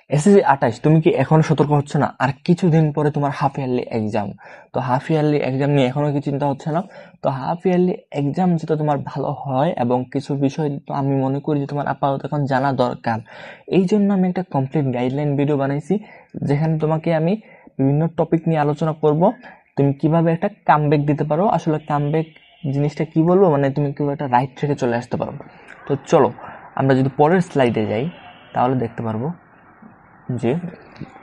SSC 28, তুমি কি এখনো সতর্ক হচ্ছ না? আর কিছুদিন পরে তোমার হাফ ইয়ারলি এক্সাম। তো হাফ ইয়ারলি এক্সাম নিয়ে এখনো কি চিন্তা হচ্ছে না? তো হাফ ইয়ারলি এক্সাম যাতে তোমার ভালো হয় এবং কিছু বিষয় তো আমি মনে করি যে তোমার আপাতত এখন জানা দরকার, এই জন্য আমি একটা কমপ্লিট গাইডলাইন ভিডিও বানাইছি, যেখানে তোমাকে আমি বিভিন্ন টপিক নিয়ে আলোচনা করব। তুমি কিভাবে একটা কামব্যাক দিতে পারো, আসলে কামব্যাক জিনিসটা কি বলবো, মানে তুমি কিভাবে একটা রাইট ট্র্যাকে চলে আসতে পারো। তো চলো আমরা যদি পরের স্লাইডে যাই, তাহলে দেখতে পারবো যে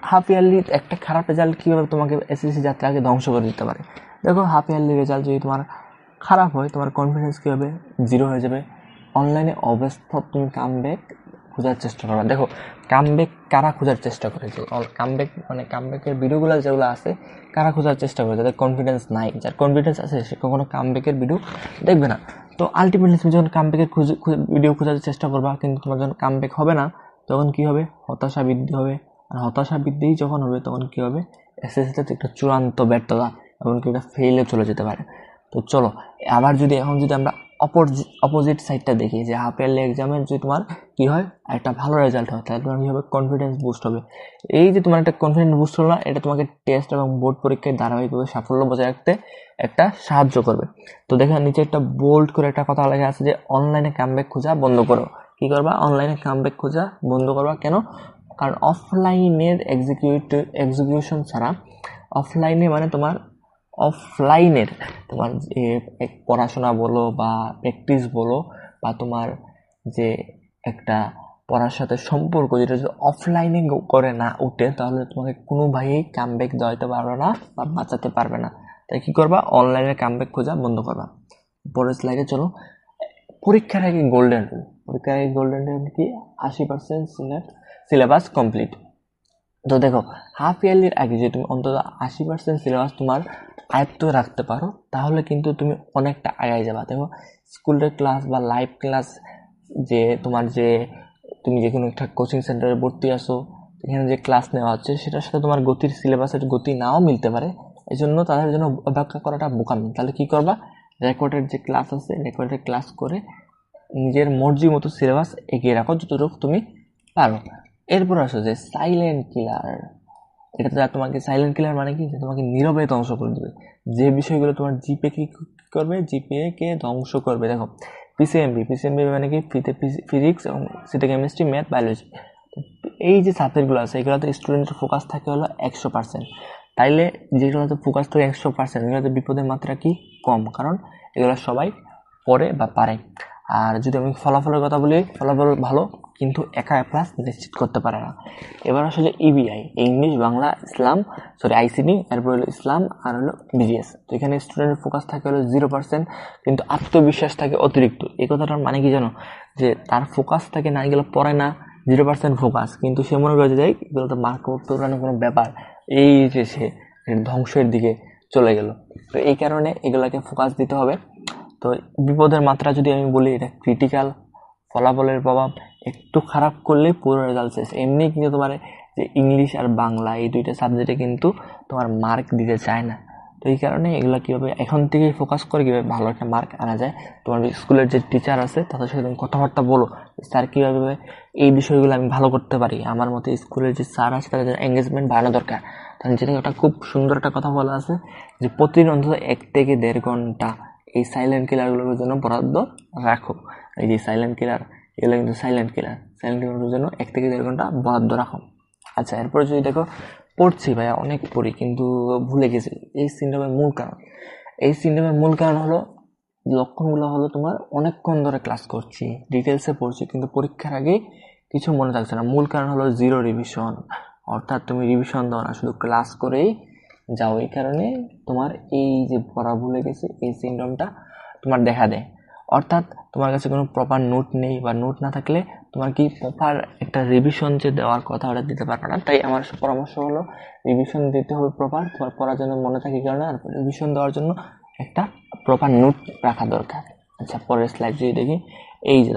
হাফ ইয়ারলি একটা খারাপ রেজাল্ট কীভাবে তোমাকে এসএসসি যাত্রাকে ধ্বংস করে দিতে পারে। দেখো, হাফ ইয়ারলি রেজাল্ট যদি তোমার খারাপ হয়, তোমার কনফিডেন্স কী হবে? জিরো হয়ে যাবে। অনলাইনে অবাস্তব তুমি কামব্যাক খোঁজার চেষ্টা করো। দেখো, কামব্যাক কারা খোঁজার চেষ্টা করে? যে কামব্যাক মানে কামব্যাকের ভিডিওগুলো যেগুলো আছে, কারা খোঁজার চেষ্টা করে? যাদের কনফিডেন্স নাই। যার কনফিডেন্স আছে সে কখনো কামব্যাকের ভিডিও দেখবে না। তো আলটিমেটলি তুমি যখন কামব্যাকের ভিডিও খোঁজার চেষ্টা করবা, কিন্তু তোমার যখন কামব্যাক হবে না, তখন কী হবে? হতাশা বৃদ্ধি হবে। আর হতাশা বৃদ্ধি যখন হবে, তখন কী হবে? এসএসসিতে একটা চূড়ান্ত ব্যর্থতা, এমনকি একটা ফেইলে চলে যেতে পারে। তো চলো আবার যদি এখন যদি আমরা অপোজিট সাইডটা দেখি, যে হাফ ইয়ারলি এক্সামের যদি তোমার কী হয়, একটা ভালো রেজাল্ট হয়, তাহলে তোমার কী হবে? কনফিডেন্স বুস্ট হবে। এই যে তোমার একটা কনফিডেন্স বুস্ট হলো না, এটা তোমাকে টেস্ট এবং বোর্ড পরীক্ষায় ধারাবাহিকভাবে সাফল্য বজায় রাখতে একটা সাহায্য করবে। তো দেখো নিচে একটা বোল্ড করে একটা কথা লেখা আছে যে অনলাইনে কামব্যাক খোঁজা বন্ধ করো। কী করবা? অনলাইনে কামব্যাক খোঁজা বন্ধ করবা। কেন? কারণ অফলাইনের এক্সিকিউশন ছাড়া, অফলাইনে মানে তোমার অফলাইনের তোমার যে পড়াশোনা বলো বা প্র্যাকটিস বলো, বা তোমার যে একটা পড়ার সাথে সম্পর্ক, যেটা যদি অফলাইনে করে না উঠে, তাহলে তোমাকে কোনোভাবেই কামব্যাক দেওয়াতে পারবে না বা বাঁচাতে পারবে না। তাই কী করবা? অনলাইনে কামব্যাক খোঁজা বন্ধ করবা। পরের স্লাইডে চলো। পরীক্ষার আগে গোল্ডেন রুল। পরীক্ষার আগে গোল্ডেন রুল কি? 80% সিলেবাস কমপ্লিট। তো দেখো, হাফ ইয়ারলির আগে যদি তুমি অন্তত 80% সিলেবাস তোমার আয়ত্ত রাখতে পারো, তাহলে কিন্তু তুমি অনেকটা আগায় যাবা। দেখো, স্কুলের ক্লাস বা লাইভ ক্লাস, যে তোমার যে তুমি যে কোনো একটা কোচিং সেন্টারে ভর্তি আসো, এখানে যে ক্লাস নেওয়া হচ্ছে, সেটার সাথে তোমার গতির সিলেবাসের গতি নাও মিলতে পারে। এই জন্য তাদের জন্য অপেক্ষা করাটা বোকামি। তাহলে কী করবা? রেকর্ডের যে ক্লাস আছে, রেকর্ডের ক্লাস করে নিজের মর্জি মতো সিলেবাস এগিয়ে রাখো যতটুকু তুমি পারো। এরপর আসো যে সাইলেন্ট কিলার। এটাতে তোমাকে সাইলেন্ট কিলার মানে কি? যে তোমাকে নীরবে ধ্বংস করে দেবে। যে বিষয়গুলো তোমার জিপে কি করবে? জিপিএ কে ধ্বংস করবে। দেখো, পিসিএমবি মানে কি? ফিজিক্স এবং সিতে কেমিস্ট্রি, ম্যাথ, বায়োলজি। এই যে সাবজেক্টগুলো আছে, এগুলোতে স্টুডেন্টের ফোকাস থাকে হলো 100%। তাইলে যেগুলোতে ফোকাস থাকে 100%, এগুলোতে বিপদের মাত্রা কি? কম, কারণ এগুলো সবাই পড়ে বা পারে। আর যদি আমি ফলাফলের কথা বলি, ফলাফল ভালো, কিন্তু একা প্লাস নিশ্চিত করতে পারে না। এবার আসলে ইবিআই, ইংলিশ, বাংলা, ইসলাম, আইসিডি, এরপর হলো ইসলাম, আর হলো বিজিএস। তো এখানে স্টুডেন্টের ফোকাস থাকে হলো 0%, কিন্তু আত্মবিশ্বাস থাকে অতিরিক্ত। এই কথাটার মানে কি জানো? যে তার ফোকাস থাকে না, এগুলো পড়ে না, 0% ফোকাস, কিন্তু সে মনে করে যায় এগুলো তো মার্ক উত্তরণের কোনো ব্যাপার, এই যে সে ধ্বংসের দিকে চলে গেল। তো এই কারণে এগুলাকে ফোকাস দিতে হবে। তো বিপদের মাত্রা যদি আমি বলি, এটা ক্রিটিক্যাল। ফলাফলের প্রভাব একটু খারাপ করলে পুরো রেজাল্ট শেষ। এমনি কিন্তু তোমার যে ইংলিশ আর বাংলা, এই দুইটা সাবজেক্টে কিন্তু তোমার মার্ক দিতে চায় না। তো এই কারণে এগুলো কীভাবে এখন থেকেই ফোকাস করে কীভাবে ভালো একটা মার্ক আনা যায়। তোমার স্কুলের যে টিচার আছে তাদের সাথে তুমি কথাবার্তা বলো, স্যার কীভাবে এই বিষয়গুলো আমি ভালো করতে পারি। আমার মতে স্কুলের যে স্যার আছে তাদের এঙ্গেজমেন্ট বাড়ানো দরকার। কারণ যেটা একটা খুব সুন্দর একটা কথা বলা আছে, যে প্রতিদিন অন্তত 1 থেকে 1.5 ঘন্টা এই সাইলেন্ট কিলারগুলোর জন্য বরাদ্দ রাখো। এই যে সাইলেন্ট কিলার, এগুলো কিন্তু সাইলেন্ট কিলারের জন্য 1 থেকে 1.5 ঘন্টা বরাদ্দ রাখো। আচ্ছা, এরপরে যদি দেখো, পড়ছি ভাইয়া অনেক পড়ি কিন্তু ভুলে গেছি। এই সিনড্রোমের মূল কারণ হলো, লক্ষণগুলো হলো তোমার অনেকক্ষণ ধরে ক্লাস করছি, ডিটেলসে পড়ছি, কিন্তু পরীক্ষার আগে কিছু মনে থাকছে না। মূল কারণ হলো জিরো রিভিশন। অর্থাৎ তুমি রিভিশন দাও না, শুধু ক্লাস করেই যাও। এই কারণে তোমার এই যে পড়া ভুলে গেছে, এই সিনড্রোমটা তোমার দেখা দেয়। অর্থাৎ তোমার কাছে কোনো প্রপার নোট নেই, বা নোট না থাকলে তোমার কি প্রপার একটা রিভিশন যে দেওয়ার কথা, ওটা দিতে পারবে না। তাই আমার পরামর্শ হলো, রিভিশন দিতে হবে প্রপার, তোমার পড়ার জন্য মনে থাকে কারণে। আর রিভিশন দেওয়ার জন্য একটা প্রপার নোট রাখা দরকার। আচ্ছা, পরের স্লাইড যদি দেখি, এই যে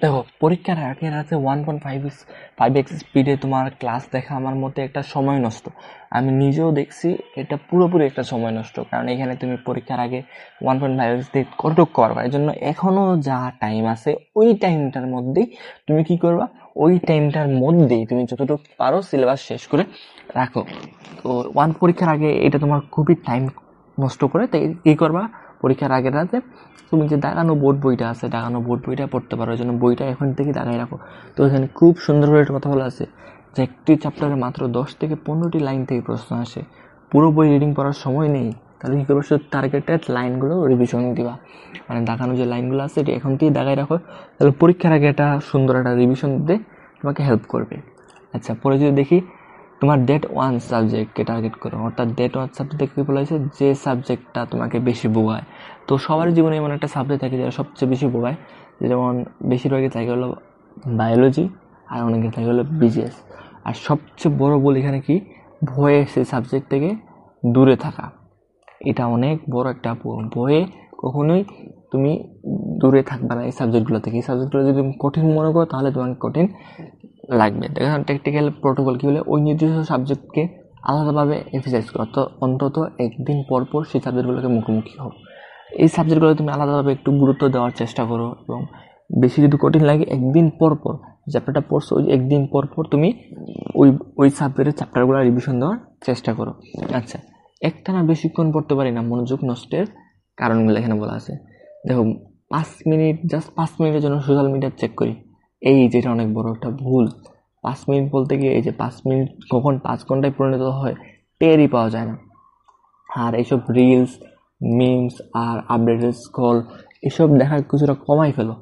দেখো পরীক্ষার আগে রাতে 1.5x স্পিডে তোমার ক্লাস দেখা আমার মতে একটা সময় নষ্ট। আমি নিজেও দেখছি এটা পুরোপুরি একটা সময় নষ্ট, কারণ এখানে তুমি পরীক্ষার আগে 1.5x দিয়ে কতটুকু করবা। এই জন্য এখনও যা টাইম আছে, ওই টাইমটার মধ্যেই তুমি কি করবা? ওই টাইমটার মধ্যেই তুমি যতটুকু পারো সিলেবাস শেষ করে রাখো। তো পরীক্ষার আগে এটা তোমার খুবই টাইম নষ্ট করে, তাই কী করবা, পরীক্ষার আগের রাতে তুমি যে দাগানো বোর্ড বইটা আছে, দাগানো বোর্ড বইটা পড়তে পারো। ওই জন্য বইটা এখন থেকে দাগাই রাখো। তো এখানে খুব সুন্দরভাবে একটা কথা বলা আছে যে একটি চ্যাপ্টারে মাত্র 10 থেকে 15টি লাইন থেকে প্রশ্ন আসে, পুরো বই রিডিং করার সময় নেই। তাহলে কী করবো, শুধু টার্গেটেড লাইনগুলো রিভিশন দিবা, মানে দাগানো যে লাইনগুলো আছে এটা এখন থেকে দাগাই রাখো। তাহলে পরীক্ষার আগে একটা সুন্দর একটা রিভিশন দিতে তোমাকে হেল্প করবে। আচ্ছা, পরে যদি দেখি তোমার ডেট 1 সাবজেক্টকে টার্গেট করো, অর্থাৎ ডেট 1 সাবজেক্টে কী বলা হয়েছে, যে সাবজেক্টটা তোমাকে বেশি বোঝায়। তো সবার জীবনে এমন একটা সাবজেক্ট থাকে যেটা সবচেয়ে বেশি বোঝায়, যেমন বেশিরভাগই থাকে হলো বায়োলজি, আর অনেকে থাকে হলো বিজিএস। আর সবচেয়ে বড় বল এখানে কি, ভয়ে সেই সাবজেক্ট থেকে দূরে থাকা। এটা অনেক বড় একটা ভয়ে কখনোই তুমি দূরে থাকবে না এই সাবজেক্টগুলো থেকে। এই সাবজেক্টগুলো যদি তুমি কঠিন মনে করো তাহলে তোমাকে কঠিন লাগবে। দেখেন টেকনিক্যাল প্রোটোকল কী বলে, ওই নির্দিষ্ট সাবজেক্টকে আলাদাভাবে এমফাসাইজ করো, তো অন্তত একদিন পর পর সেই সাবজেক্টগুলোকে মুখোমুখি হও। এই সাবজেক্টগুলো তুমি আলাদাভাবে একটু গুরুত্ব দেওয়ার চেষ্টা করো, এবং বেশি যদি কঠিন লাগে একদিন পর পর চ্যাপ্টারটা পড়ছো, ওই একদিন পর পর তুমি ওই সাবজেক্টের চ্যাপ্টারগুলো রিভিশন দেওয়ার চেষ্টা করো। আচ্ছা, একটানা বেশিক্ষণ পড়তে পারি না, মনোযোগ নষ্টের কারণগুলো এখানে বলা আছে। দেখো, 5 মিনিট, জাস্ট 5 মিনিটের জন্য সোশ্যাল মিডিয়া চেক করি, এই যেটা অনেক বড় একটা ভুল। 5 মিনিট বলতে গিয়ে এই যে 5 মিনিট কখন 5 ঘন্টায় পরিণত হয় টেরই পাওয়া যায় না। আর এইসব রিলস, মিমস আর আপডেটেড স্ক্রল এসব দেখা কিছুটা কমাই ফেলো।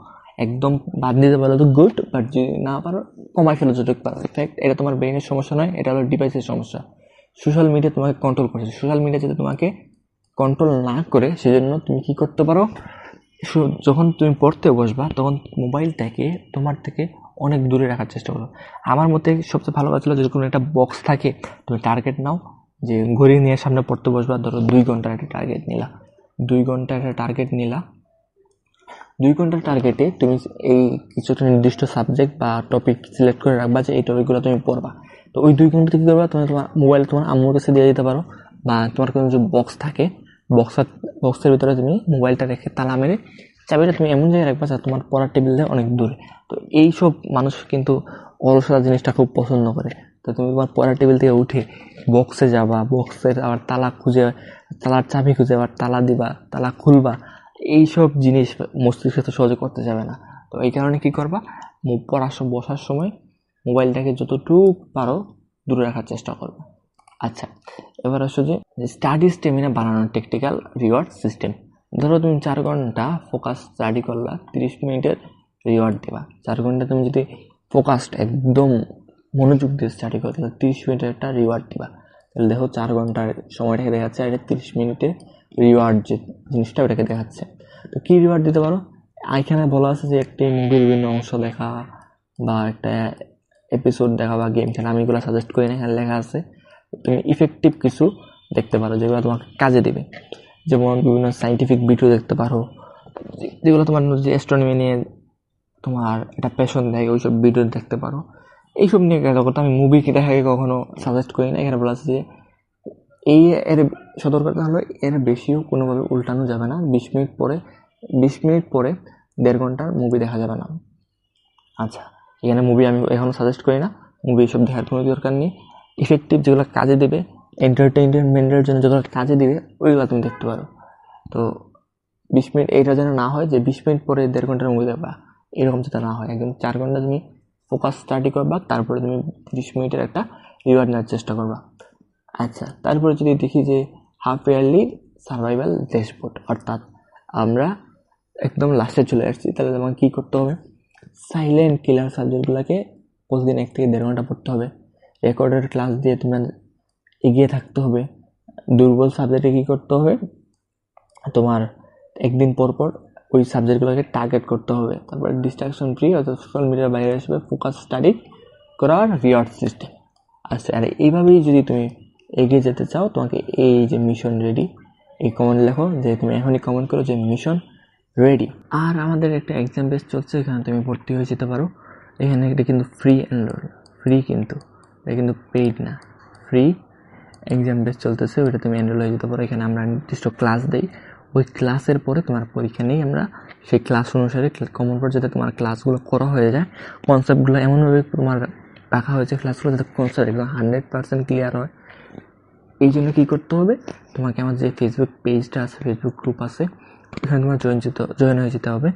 একদম বাদ দিতে পারো তো গুড, বাট যদি না পারো কমাই ফেলো যতটুকু পারো। ইনফ্যাক্ট এটা তোমার ব্রেনের সমস্যা নয়, এটা হলো ডিভাইসের সমস্যা। সোশ্যাল মিডিয়া তোমাকে কন্ট্রোল করছে। সোশ্যাল মিডিয়া যাতে তোমাকে কন্ট্রোল না করে সেজন্য তুমি কি করতে পারো, যখন তুমি পড়তে বসবা তখন মোবাইলটাকে তোমার থেকে অনেক দূরে রাখার চেষ্টা করো। আমার মতে সবচেয়ে ভালো কাজ হলো যে কোনো একটা বক্স থাকে, তুমি টার্গেট নাও, যে ঘড়ি নিয়ে সামনে পড়তে বসবা, ধরো 2 ঘন্টার একটা টার্গেট নিলা, 2 ঘন্টার একটা টার্গেট নিলা। 2 ঘন্টার টার্গেটে তুমি এই কিছুটা নির্দিষ্ট সাবজেক্ট বা টপিক সিলেক্ট করে রাখবা যে এই টপিকগুলো তুমি পড়বা। তো ওই 2 ঘন্টাতে কী করবা, তুমি তোমার মোবাইল তোমার আম্মুর কাছে দিয়ে দিতে পারো, বা তোমার কোনো যে বক্স থাকে বক্সের ভিতরে তুমি মোবাইলটা রেখে তালা মেরে চাবিটা তুমি এমন জায়গায় রাখবা যা তোমার পড়ার টেবিল থেকে অনেক দূরে। তো এইসব মানুষ কিন্তু অলসতা জিনিসটা খুব পছন্দ করে। তো তুমি তোমার পড়ার টেবিল থেকে উঠে বক্সে যাবা, বক্সের আবার তালা খুঁজে, তালার চাবি খুঁজে আবার তালা দিবা, তালা খুলবা, এইসব জিনিস মস্তিষ্কে তো সহজে করতে যাবে না। তো এই কারণে কী করবা, বসার সময় মোবাইলটাকে যতটুকু পারো দূরে রাখার চেষ্টা করবা। আচ্ছা, এবার আসো যে স্টাডি স্টেমিনা বানানোর টেকনিক্যাল রিওয়ার্ড সিস্টেম। ধরো তুমি 4 ঘন্টা ফোকাস স্টাডি করলা, 30 মিনিটের রিওয়ার্ড দেবা। 4 ঘন্টা তুমি যদি ফোকাসড একদম মনোযোগ দিয়ে স্টাডি করো তাহলে 30 মিনিটের একটা রিওয়ার্ড দিবা। তাহলে দেখো 4 ঘন্টার সময়টাকে দেখাচ্ছে, আর এটা 30 মিনিটের রিওয়ার্ড যে জিনিসটা ওটাকে দেখাচ্ছে। তো কী রিওয়ার্ড দিতে পারো, এখানে বলা আছে যে একটি মুভির বিভিন্ন অংশ দেখা, বা একটা এপিসোড দেখা, বা গেম খেলা। আমি এগুলো সাজেস্ট করি না, এখানে লেখা আছে তুমি ইফেক্টিভ কিছু দেখতে পারো যেগুলো তোমাকে কাজে দেবে। যেমন বিভিন্ন সাইন্টিফিক ভিডিও দেখতে পারো, যেগুলো তোমার যে অ্যাস্ট্রোনমি নিয়ে তোমার একটা প্যাশন থাকে, ওইসব ভিডিও দেখতে পারো। এইসব নিয়ে কাজ করতে আমি মুভি দেখাকে কখনো সাজেস্ট করি না। এখানে বলা আছে যে এর সতর্কতা হলো এর বেশিও কোনোভাবে উল্টানো যাবে না। 20 মিনিট পরে 1.5 ঘন্টার মুভি দেখা যাবে না। আচ্ছা, এখানে মুভি আমি এখনও সাজেস্ট করি না, মুভি এসব দেখার কোনো দরকার নেই। ইফেক্টিভ যেগুলো কাজে দেবে, এন্টারটেনমেন্টের জন্য যেগুলো কাজে দেবে ওইগুলো তুমি দেখতে পারো। তো 20 মিনিট এইটা যেন না হয় যে 20 মিনিট পরে 1.5 ঘন্টার মুভি দেখবা, এরকম যাতে না হয়। একদম 4 ঘন্টা তুমি ফোকাস স্টাডি করবা, তারপরে তুমি 30 মিনিটের একটা রিওয়ার্ড নেওয়ার চেষ্টা করবা। আচ্ছা, তারপরে যদি দেখি যে হাফ ইয়ারলি সার্ভাইভাল ড্যাশবোর্ড, অর্থাৎ আমরা একদম লাস্টে চলে আসছি, তাহলে তোমাকে কী করতে হবে, সাইলেন্ট কিলার সাবজেক্টগুলোকে প্রতিদিন 1 থেকে 1.5 ঘন্টা পড়তে হবে। রেকর্ডেড ক্লাস দিয়ে তোমার এগিয়ে থাকতে হবে। দুর্বল সাবজেক্টে কী করতে হবে, তোমার একদিন পর পর ওই সাবজেক্টগুলোকে টার্গেট করতে হবে। তারপরে ডিস্ট্রাকশন ফ্রি, অর্থাৎ সোশ্যাল মিডিয়ার বাইরে আসবে, ফোকাস স্টাডি করার রিওয়ার্ড সিস্টেম। আচ্ছা, আর এইভাবেই যদি তুমি এগিয়ে যেতে চাও, তোমাকে এই যে মিশন রেডি, এই কমেন্ট লেখো, যে তুমি এখনই কমেন্ট করো যে মিশন রেডি। আর আমাদের একটা এক্সাম বেস চলছে, এখানে তুমি ভর্তি হয়ে যেতে পারো। এখানে এটা কিন্তু ফ্রি, কিন্তু এটা কিন্তু পেইড না, ফ্রি এক্সাম বেস চলতেছে, ওইটা তুমি এনরোল হয়ে যেতে পারো। এখানে আমরা নির্দিষ্ট ক্লাস দিই, ওই ক্লাসের পরে তোমার পরীক্ষা নিয়ে আমরা সেই ক্লাস অনুসারে কমন কোর যাতে তোমার ক্লাসগুলো করা হয়ে যায়, কনসেপ্টগুলো এমনভাবে তোমার রাখা হয়েছে ক্লাসগুলো যাতে কনসেপ্ট একদম 100% ক্লিয়ার হয়। এই জন্য কী করতে হবে, তোমাকে আমার যে ফেসবুক পেজটা আছে, ফেসবুক গ্রুপ আছে, ওখানে তোমার জয়েন হয়ে যেতে হবে।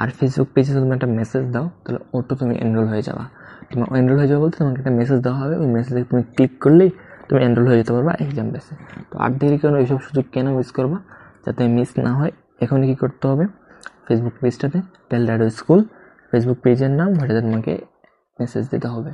আর ফেসবুক পেজে তুমি একটা মেসেজ দাও, তাহলে অটো তুমি এনরোল হয়ে যাবা। তোমার এনরোল হয়ে যাবে বলতে তোমাকে একটা মেসেজ দেওয়া হবে, ওই মেসেজে তুমি ক্লিক করলেই তুমি এনরোল হয়ে যেতে পারবা এক্সাম বেসে। তো আর দেরি কেন, এইসব সুযোগ কেন মিস করবা? যাতে মিস না হয় এখনই কী করতে হবে, ফেসবুক পেজটাতে টেল ড্যাডো স্কুল ফেসবুক পেজের নাম, ওটাতে তোমাকে মেসেজ দিতে হবে।